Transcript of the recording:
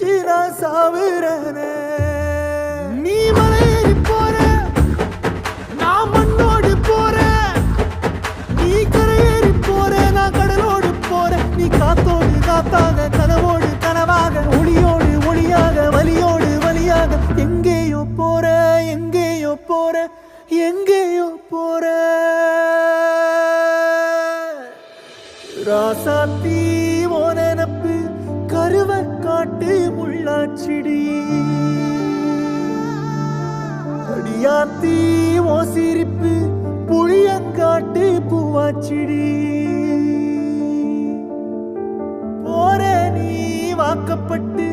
நினைச்சு நான் சாவுறேனே. நீ மலையேறி போற, நான் மண்ணோடு போறேன். நீ கரையேறி போற, நான் கடலோடு போறேன். நீ காத்தோடு காத்தாக, கனவோடு கனவாக, ஒளியோடு ஒளியாக, வலியோடு வலியாக, எங்கேயோ போற, எங்கேயோ போற, எங்கேயோ போற. ராசாத்தி ஓ நினப்பு கருவ காட்டு முள்ளாச்சிடி. அடியாத்தி ஓ சிரிப்பு புளியங்காட்டு பூவாச்சிடி. போற நீ வாக்கப்பட்டு